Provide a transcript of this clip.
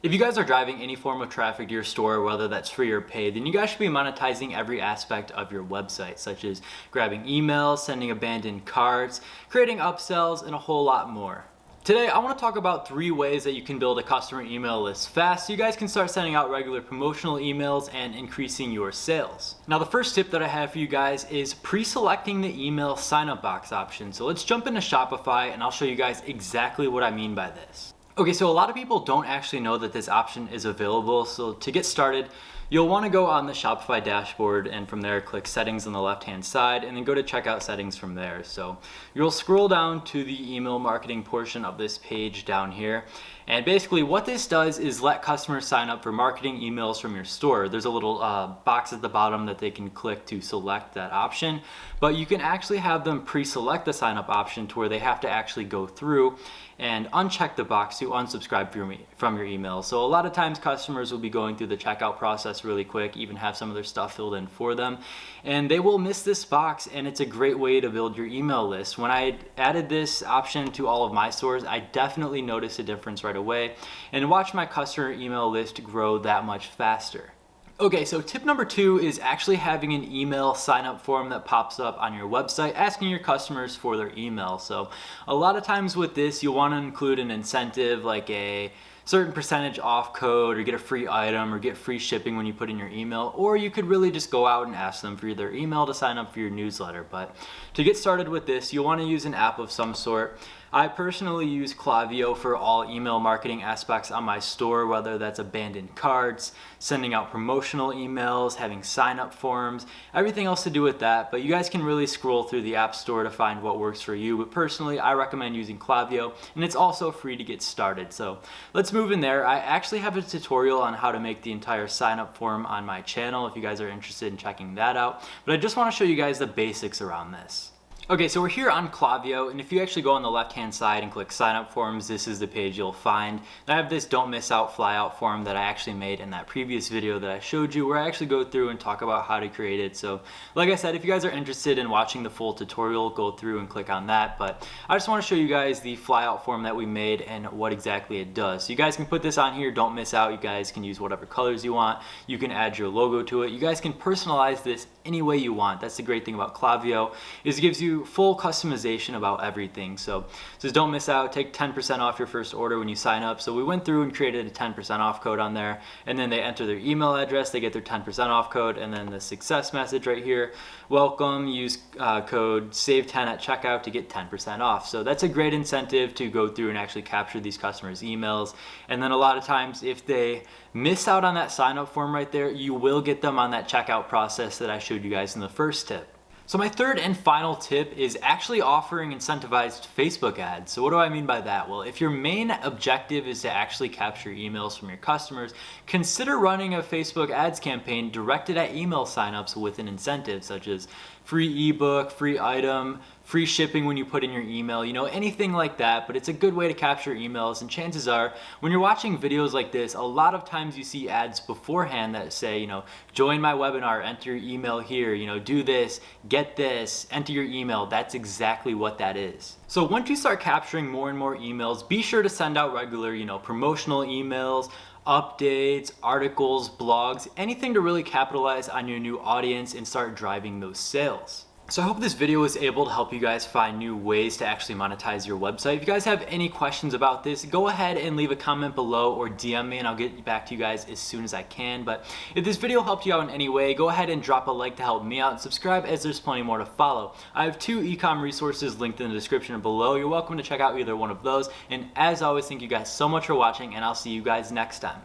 If you guys are driving any form of traffic to your store, whether that's free or paid, then you guys should be monetizing every aspect of your website, such as grabbing emails, sending abandoned carts, creating upsells, and a whole lot more. Today, I want to talk about 3 ways that you can build a customer email list fast so you guys can start sending out regular promotional emails and increasing your sales. Now, the first tip that I have for you guys is pre-selecting the email sign-up box option. So let's jump into Shopify and I'll show you guys exactly what I mean by this. Okay, so a lot of people don't actually know that this option is available. So to get started, you'll want to go on the Shopify dashboard and from there click settings on the left-hand side and then go to checkout settings from there. So you'll scroll down to the email marketing portion of this page down here. And basically what this does is let customers sign up for marketing emails from your store. There's a little box at the bottom that they can click to select that option, but you can actually have them pre-select the sign up option to where they have to actually go through and uncheck the box to unsubscribe from your email. So a lot of times customers will be going through the checkout process really quick, even have some of their stuff filled in for them, and they will miss this box, and it's a great way to build your email list. When I added this option to all of my stores, I definitely noticed a difference right away and watched my customer email list grow that much faster. Okay, so tip number 2 is actually having an email sign-up form that pops up on your website asking your customers for their email. So a lot of times with this, you'll want to include an incentive like a certain percentage off code or get a free item or get free shipping when you put in your email, or you could really just go out and ask them for their email to sign up for your newsletter. But to get started with this, you'll want to use an app of some sort. I personally use Klaviyo for all email marketing aspects on my store, whether that's abandoned carts, sending out promotional emails, having sign-up forms, everything else to do with that. But you guys can really scroll through the App Store to find what works for you. But personally, I recommend using Klaviyo, and it's also free to get started. So let's move in there. I actually have a tutorial on how to make the entire sign-up form on my channel if you guys are interested in checking that out. But I just want to show you guys the basics around this. Okay, so we're here on Klaviyo, and if you actually go on the left-hand side and click Sign Up Forms, this is the page you'll find. And I have this Don't Miss Out Flyout form that I actually made in that previous video that I showed you, where I actually go through and talk about how to create it. So, like I said, if you guys are interested in watching the full tutorial, go through and click on that. But I just want to show you guys the flyout form that we made and what exactly it does. So you guys can put this on here, don't miss out. You guys can use whatever colors you want. You can add your logo to it. You guys can personalize this any way you want. That's the great thing about Klaviyo, is it gives you full customization about everything. So it says don't miss out, take 10% off your first order when you sign up. So we went through and created a 10% off code on there, and then they enter their email address, they get their 10% off code, and then the success message right here, welcome, use code SAVE10 at checkout to get 10% off. So that's a great incentive to go through and actually capture these customers' emails. And then a lot of times if they miss out on that sign up form right there, you will get them on that checkout process that I showed you guys in the first tip. So my third and final tip is actually offering incentivized Facebook ads. So what do I mean by that? Well, if your main objective is to actually capture emails from your customers, consider running a Facebook ads campaign directed at email signups with an incentive such as free ebook, free item, free shipping when you put in your email, anything like that. But it's a good way to capture emails, and chances are when you're watching videos like this, a lot of times you see ads beforehand that say, join my webinar, enter your email here, do this, get this, enter your email. That's exactly what that is. So once you start capturing more and more emails, be sure to send out regular, promotional emails, updates, articles, blogs, anything to really capitalize on your new audience and start driving those sales. So I hope this video was able to help you guys find new ways to actually monetize your website. If you guys have any questions about this, go ahead and leave a comment below or DM me and I'll get back to you guys as soon as I can. But if this video helped you out in any way, go ahead and drop a like to help me out and subscribe, as there's plenty more to follow. I have 2 ecom resources linked in the description below. You're welcome to check out either one of those. And as always, thank you guys so much for watching, and I'll see you guys next time.